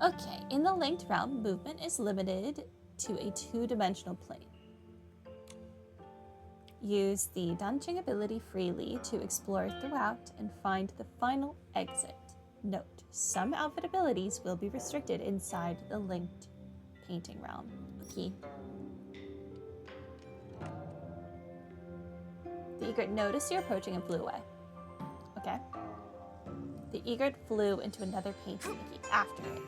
Okay, in the linked realm, movement is limited to a two-dimensional plane. Use the dancing ability freely to explore throughout and find the final exit. Note, some outfit abilities will be restricted inside the linked painting realm. Okay. The egret noticed you approaching and flew away. Okay. The egret flew into another painting, Nikki, after it.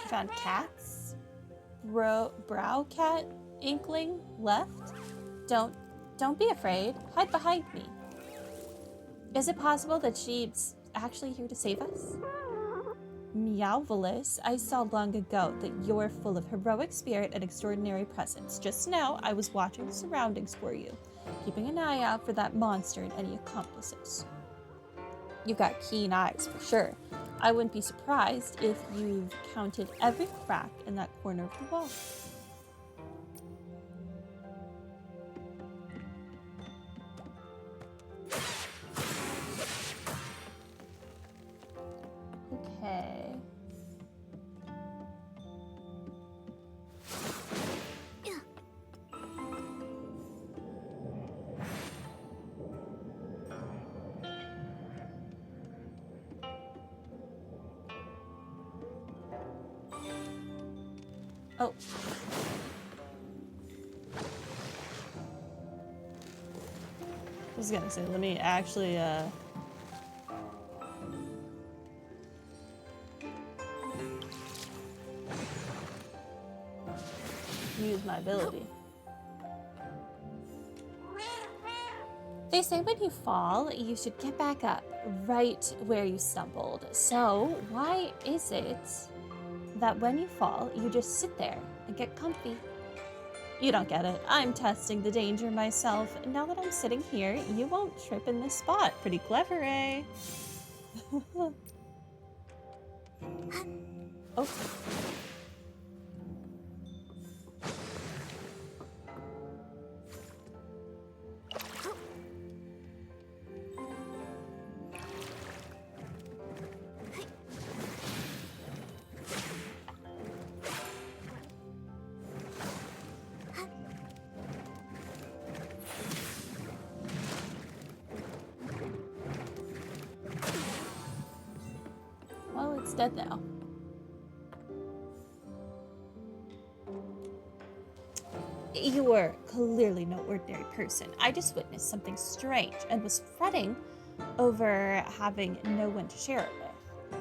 Found cats. Brow cat inkling left. Don't be afraid. Hide behind me. Is it possible that she's actually here to save us? Meowvelous, I saw long ago that you're full of heroic spirit and extraordinary presence. Just now, I was watching the surroundings for you, keeping an eye out for that monster and any accomplices. You've got keen eyes, for sure. I wouldn't be surprised if you've counted every crack in that corner of the wall. Okay. Oh. I was gonna say, let me actually, use my ability. They say when you fall, you should get back up right where you stumbled. So why is it that when you fall, you just sit there and get comfy? You don't get it. I'm testing the danger myself. Now that I'm sitting here, you won't trip in this spot. Pretty clever, eh? Oh. Oh, it's dead now. You were clearly no ordinary person. I just witnessed something strange and was fretting over having no one to share it with.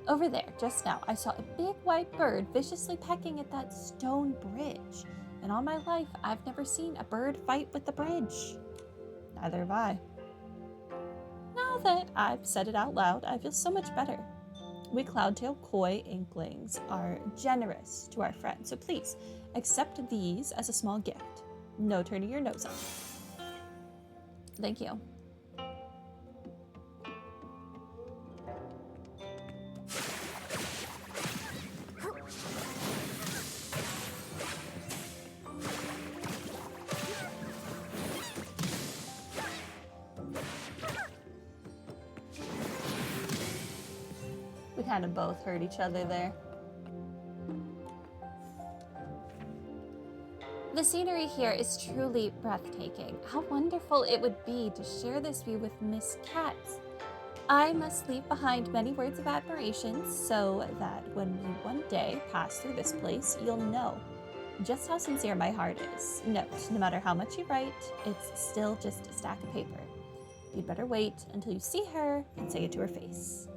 Over there, just now, I saw a big white bird viciously pecking at that stone bridge. And all my life, I've never seen a bird fight with the bridge. Neither have I. Now that I've said it out loud, I feel so much better. We Cloudtail Koi Inklings are generous to our friends, so please accept these as a small gift. No turning your nose up. Thank you. We kind of both hurt each other there. The scenery here is truly breathtaking. How wonderful it would be to share this view with Miss Katz. I must leave behind many words of admiration so that when you one day pass through this place, you'll know just how sincere my heart is. Note, no matter how much you write, it's still just a stack of paper. You'd better wait until you see her and say it to her face.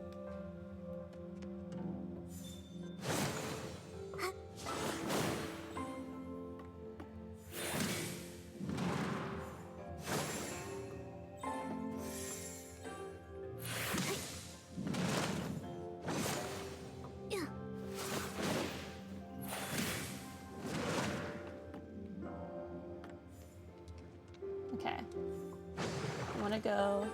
Okay. I want to go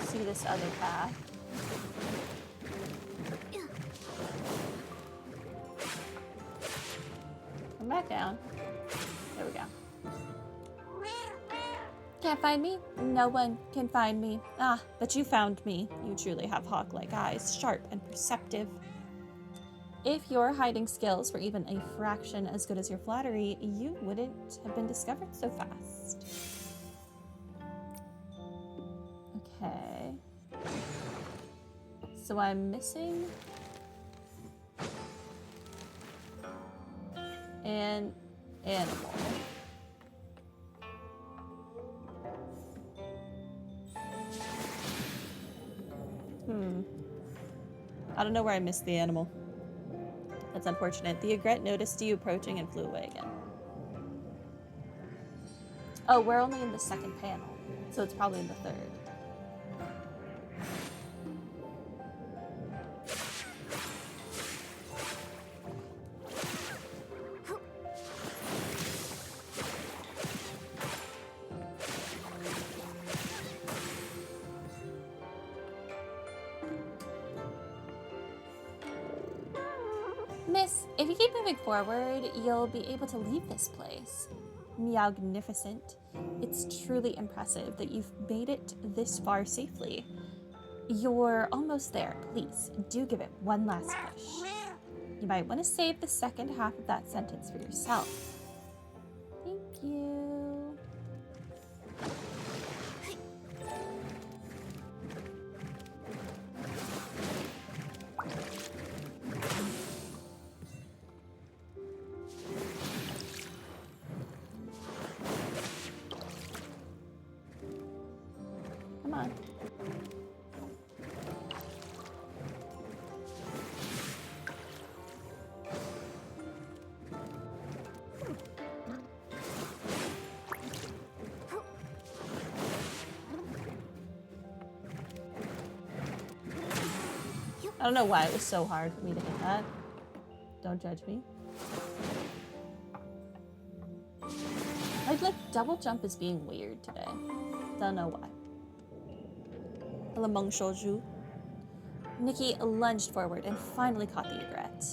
see this other path. Come back down. There we go. Can't find me? No one can find me. Ah, but you found me. You truly have hawk-like eyes, sharp and perceptive. If your hiding skills were even a fraction as good as your flattery, you wouldn't have been discovered so fast. Okay. So I'm missing an animal. I don't know where I missed the animal. That's unfortunate. The egret noticed you approaching and flew away again. Oh, we're only in the second panel, so it's probably in the third. Miss, if you keep moving forward, you'll be able to leave this place. Meowgnificent. It's truly impressive that you've made it this far safely. You're almost there. Please, do give it one last push. You might want to save the second half of that sentence for yourself. Thank you. Come on. I don't know why it was so hard for me to hit that. Don't judge me. Like double jump is being weird today. Don't know why. Lemong Shouju. Nikki lunged forward and finally caught the egret.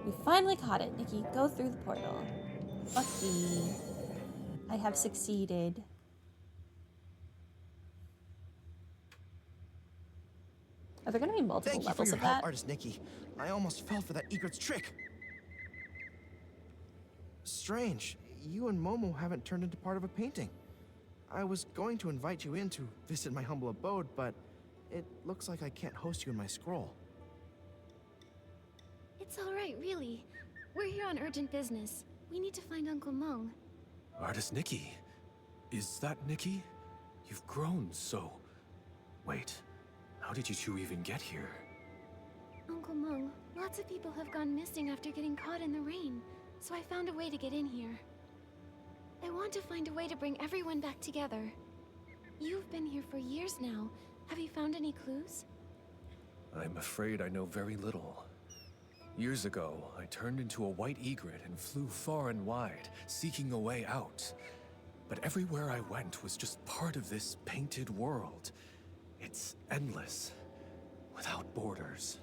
We finally caught it. Nikki, go through the portal. Okay. I have succeeded. Are there going to be multiple levels of that? Thank you for your help, Artist Nikki. I almost fell for that egret's trick. Strange. You and Momo haven't turned into part of a painting. I was going to invite you in to visit my humble abode, but it looks like I can't host you in my scroll. It's all right, really. We're here on urgent business. We need to find Uncle Meng. Artist Nikki. Is that Nikki? You've grown so... Wait, how did you two even get here? Uncle Meng, lots of people have gone missing after getting caught in the rain, so I found a way to get in here. I want to find a way to bring everyone back together. You've been here for years now. Have you found any clues? I'm afraid I know very little. Years ago, I turned into a white egret and flew far and wide, seeking a way out. But everywhere I went was just part of this painted world. It's endless, without borders.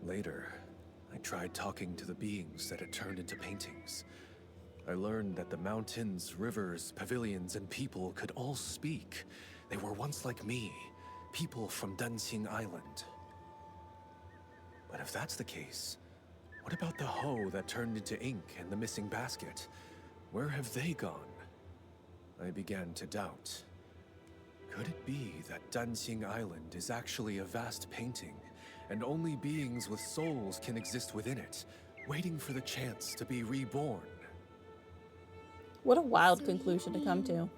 Later, I tried talking to the beings that had turned into paintings. I learned that the mountains, rivers, pavilions, and people could all speak. They were once like me, people from Dancing Island. But if that's the case, what about the hoe that turned into ink and the missing basket? Where have they gone? I began to doubt. Could it be that Dancing Island is actually a vast painting, and only beings with souls can exist within it, waiting for the chance to be reborn? What a wild So conclusion you to come to. mean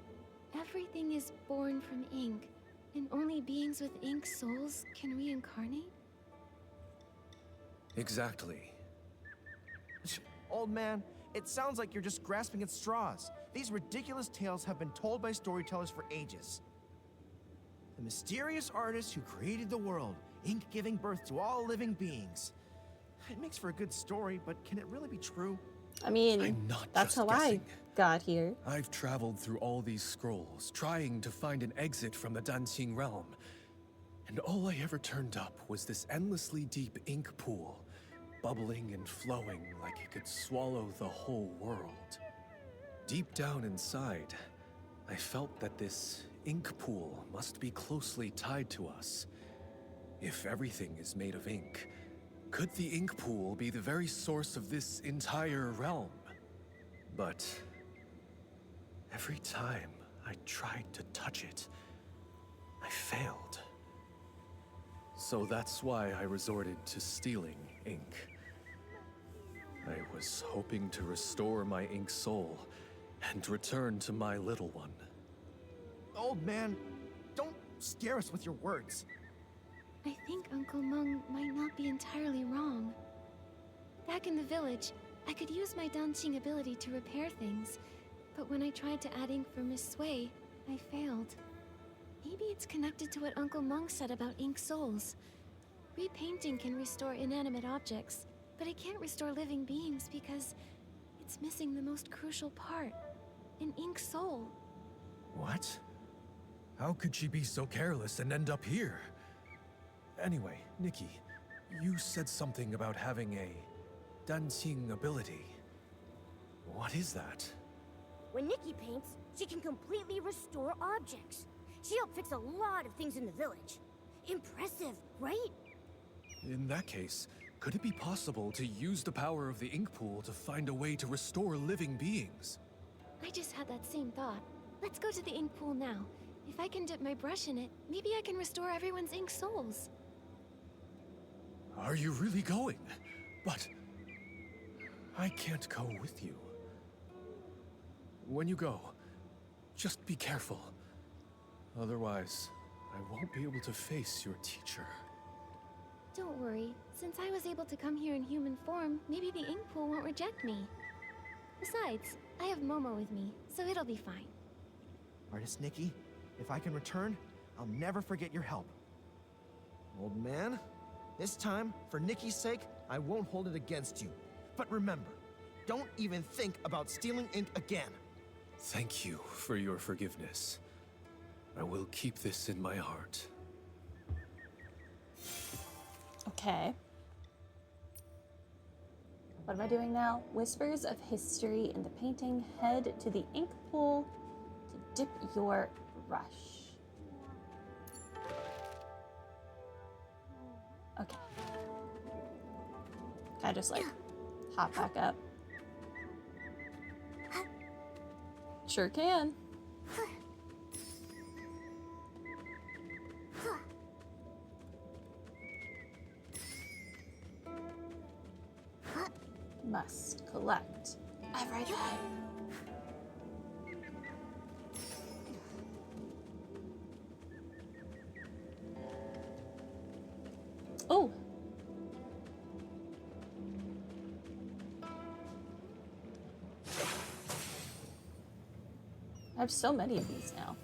everything is born from ink, and only beings with ink souls can reincarnate? Exactly. Old man, it sounds like you're just grasping at straws. These ridiculous tales have been told by storytellers for ages. The mysterious artist who created the world, ink giving birth to all living beings. It makes for a good story, but can it really be true? I mean, I'm not that's just how guessing. I got here. I've traveled through all these scrolls, trying to find an exit from the Danqing realm. And all I ever turned up was this endlessly deep ink pool, bubbling and flowing like it could swallow the whole world. Deep down inside, I felt that this ink pool must be closely tied to us. If everything is made of ink, could the ink pool be the very source of this entire realm? But every time I tried to touch it, I failed. So that's why I resorted to stealing ink. I was hoping to restore my ink soul and return to my little one. Old man, don't scare us with your words. I think Uncle Meng might not be entirely wrong. Back in the village, I could use my Danqing ability to repair things, but when I tried to add ink for Miss Sui, I failed. Maybe it's connected to what Uncle Meng said about ink souls. Repainting can restore inanimate objects, but it can't restore living beings because it's missing the most crucial part, an ink soul. What? How could she be so careless and end up here? Anyway, Nikki, you said something about having a Danqing ability. What is that? When Nikki paints, she can completely restore objects. She helped fix a lot of things in the village. Impressive, right? In that case, could it be possible to use the power of the ink pool to find a way to restore living beings? I just had that same thought. Let's go to the ink pool now. If I can dip my brush in it, maybe I can restore everyone's ink souls. Are you really going? But I can't go with you. When you go, just be careful. Otherwise, I won't be able to face your teacher. Don't worry. Since I was able to come here in human form, maybe the ink pool won't reject me. Besides, I have Momo with me, so it'll be fine. Artist Nikki, if I can return, I'll never forget your help. Old man, this time, for Nikki's sake, I won't hold it against you. But remember, don't even think about stealing ink again. Thank you for your forgiveness. I will keep this in my heart. Okay. What am I doing now? Whispers of history in the painting. Head to the ink pool to dip your brush. Okay. Can I just like hop back up? Sure can. Must collect everything. Oh. I have so many of these now.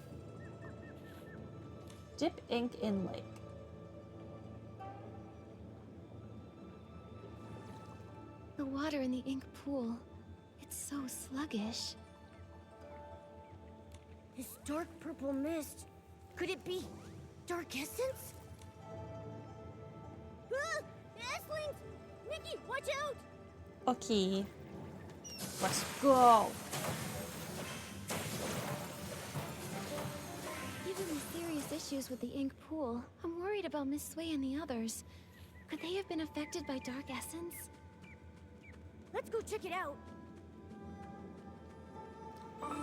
Dip ink in lake. The water in the ink pool, it's so sluggish. This dark purple mist. Could it be dark essence? Ah! Esslings! Nikki, watch out! Okay. Let's go. Given the serious issues with the ink pool, I'm worried about Miss Sui and the others. Could they have been affected by dark essence? Let's go check it out.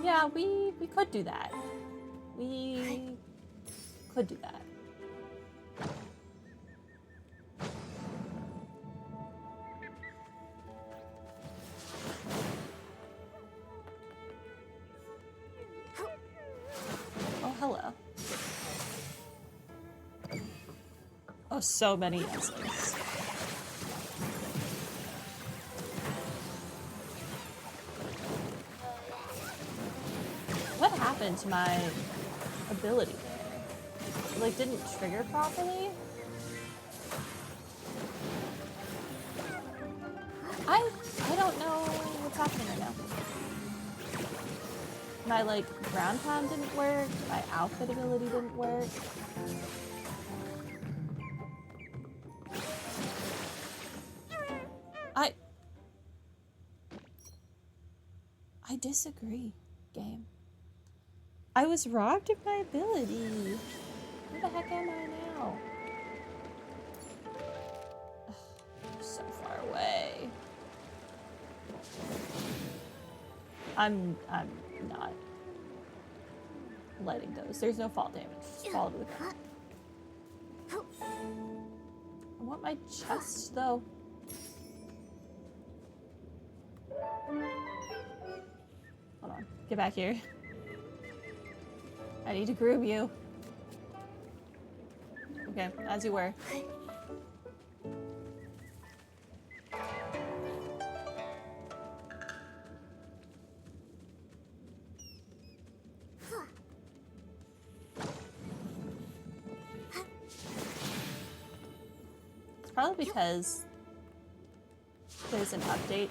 Yeah, we could do that. We could do that. Oh, hello. Oh, so many answers. What happened to my ability there? It, like, didn't trigger properly? I I don't know what's happening right now. My, like, ground pound didn't work. My outfit ability didn't work. I disagree, game. I was robbed of my ability. Where the heck am I now? Ugh, I'm so far away. I'm not letting those. There's no fall damage. Just fall to the ground. I want my chest though. Hold on. Get back here. I need to groom you. Okay, as you were. It's probably because there's an update,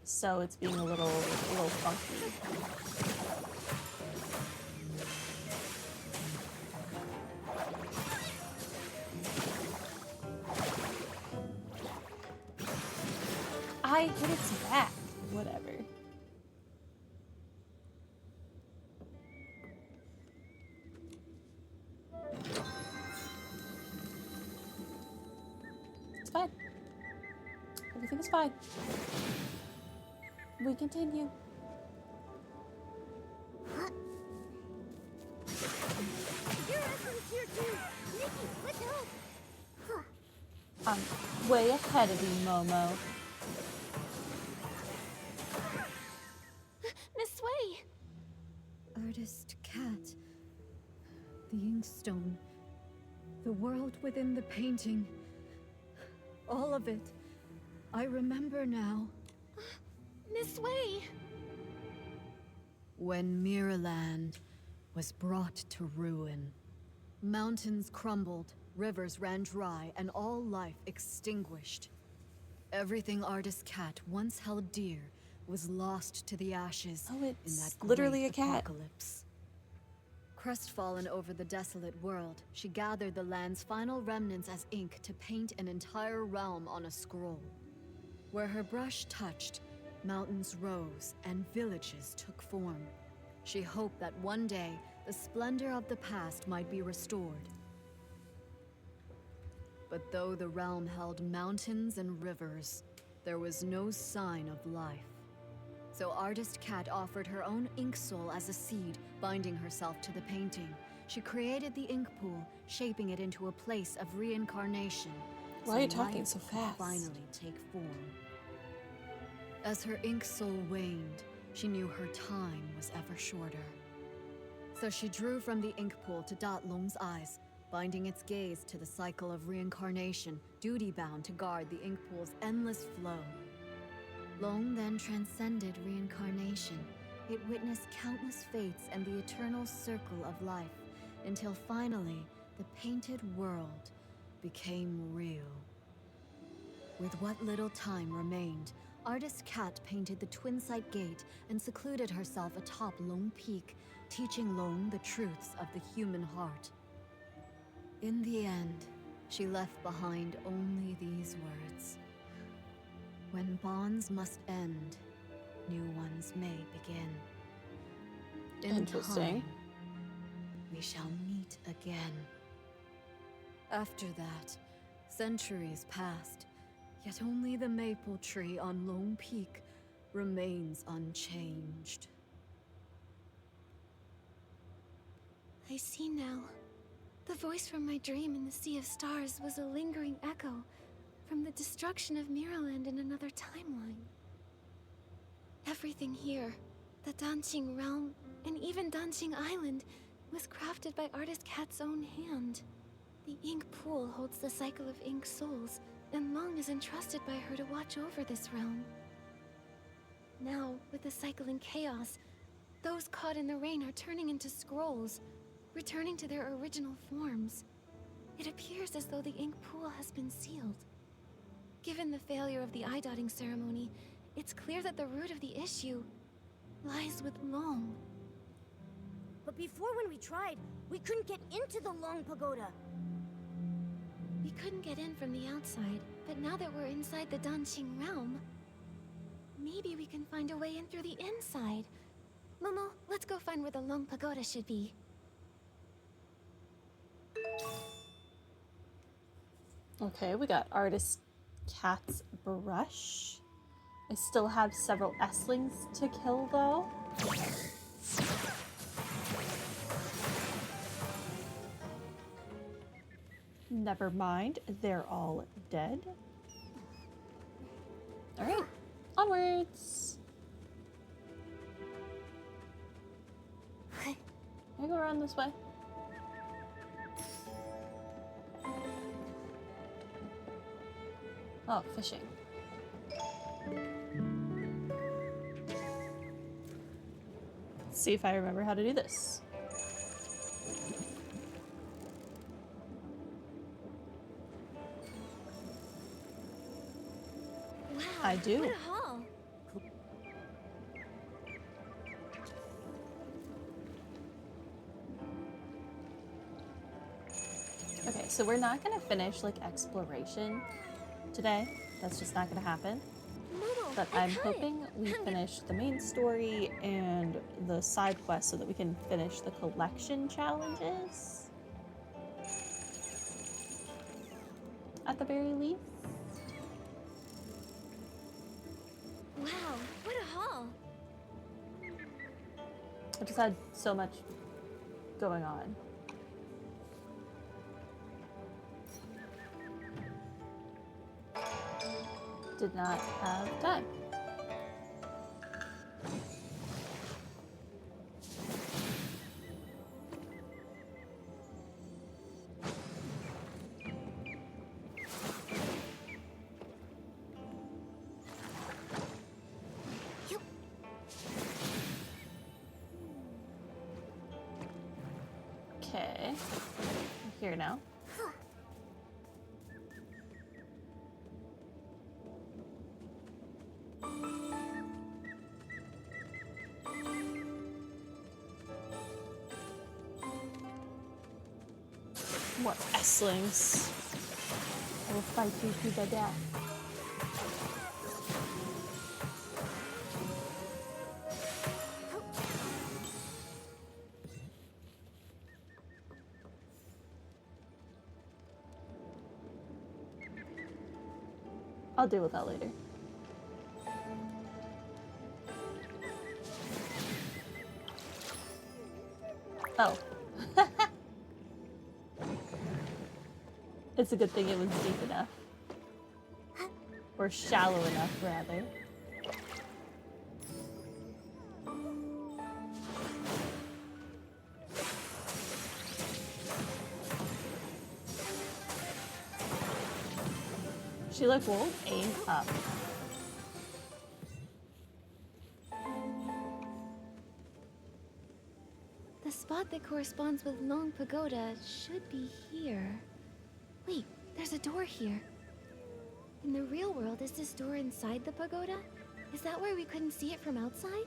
so it's being a little funky. I hit its back. Whatever. It's fine. Everything is fine. We continue. Your essence here too! Nikki, let's help! I'm way ahead of you, Momo. Miss Sway! Artist Cat. The inkstone. The world within the painting. All of it. I remember now. Miss Sway! When Miraland was brought to ruin, mountains crumbled, rivers ran dry, and all life extinguished. Everything Artist Cat once held dear was lost to the ashes Oh, in it's that literally great a cat. apocalypse. Crestfallen over the desolate world, she gathered the land's final remnants as ink to paint an entire realm on a scroll. Where her brush touched, mountains rose and villages took form. She hoped that one day, the splendor of the past might be restored. But though the realm held mountains and rivers, there was no sign of life. So Artist Cat offered her own ink soul as a seed, binding herself to the painting. She created the ink pool, shaping it into a place of reincarnation. Why are you so talking life so could fast? finally take form. As her ink soul waned, she knew her time was ever shorter. So she drew from the ink pool to dot Long's eyes, binding its gaze to the cycle of reincarnation, duty-bound to guard the ink pool's endless flow. Long then transcended reincarnation. It witnessed countless fates and the eternal circle of life, until finally, the painted world became real. With what little time remained, Artist Cat painted the Twin-Sight Gate and secluded herself atop Long Peak, teaching Long the truths of the human heart. In the end, she left behind only these words. When bonds must end, new ones may begin. In Interesting. time, we shall meet again. After that, centuries passed, yet only the maple tree on Lone Peak remains unchanged. I see now. The voice from my dream in the Sea of Stars was a lingering echo from the destruction of Miraland in another timeline. Everything here, the Dancing Realm, and even Dancing Island, was crafted by Artist Cat's own hand. The ink pool holds the cycle of ink souls, and Long is entrusted by her to watch over this realm. Now, with the cycle in chaos, those caught in the rain are turning into scrolls, returning to their original forms. It appears as though the ink pool has been sealed. Given the failure of the eye-dotting ceremony, it's clear that the root of the issue lies with Long. But before, when we tried, we couldn't get into the Long Pagoda. We couldn't get in from the outside, but now that we're inside the Danqing realm, maybe we can find a way in through the inside. Momo, let's go find where the Long Pagoda should be. Okay, we got Artist Cat's brush. I still have several Esslings to kill, though. Never mind, they're all dead. Alright, onwards! Can I go around this way? Oh, fishing. Let's see if I remember how to do this. Wow, I do. What a haul! Okay, so we're not gonna finish like exploration today. That's just not gonna happen. Momo, But I I'm cut it. hoping we finish the main story and the side quest so that we can finish the collection challenges. At the very least. Wow, what a haul! I just had so much going on. Did not have time. Okay, I'm here now. More Esslings. I will fight you to the death. I'll deal with that later. Oh. It's a good thing it was deep enough. Or shallow enough, rather. She like won't aim up. The spot that corresponds with Long Pagoda should be here. Wait, there's a door here. In the real world, is this door inside the pagoda? Is that why we couldn't see it from outside?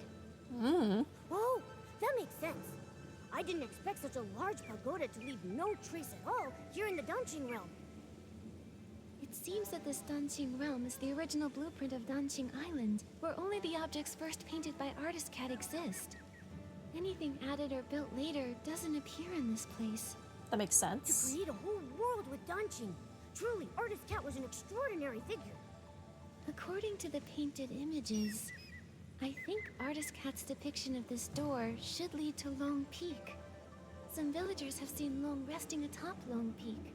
Whoa, that makes sense. I didn't expect such a large pagoda to leave no trace at all here in the Danqing realm. It seems that this Danqing realm is the original blueprint of Danqing Island, where only the objects first painted by Artist Cat exist. Anything added or built later doesn't appear in this place. That makes To sense. create a whole world with Danqing. Truly, Artist Cat was an extraordinary figure. According to the painted images, I think Artist Cat's depiction of this door should lead to Long Peak. Some villagers have seen Long resting atop Long Peak.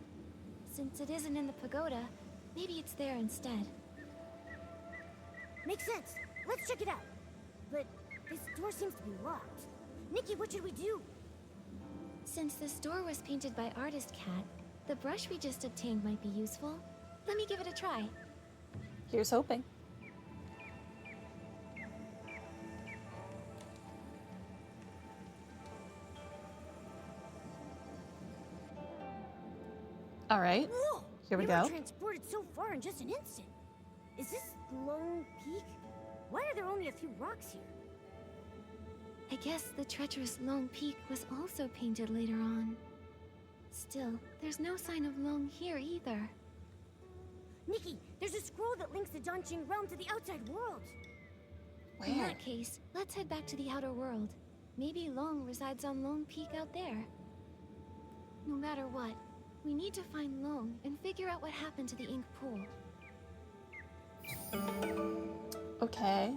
Since it isn't in the pagoda, maybe it's there instead. Makes sense. Let's check it out. But this door seems to be locked. Nikki, what should we do? Since this door was painted by Artist Cat, the brush we just obtained might be useful. Let me give it a try. Here's hoping. All right, Whoa! here we were go. transported so far in just an instant. Is this Long Peak? Why are there only a few rocks here? I guess the treacherous Long Peak was also painted later on. Still, there's no sign of Long here either. Nikki, there's a scroll that links the Donjing realm to the outside world. In Where? that case, let's head back to the outer world. Maybe Long resides on Long Peak out there. No matter what, we need to find Long and figure out what happened to the ink pool. Okay.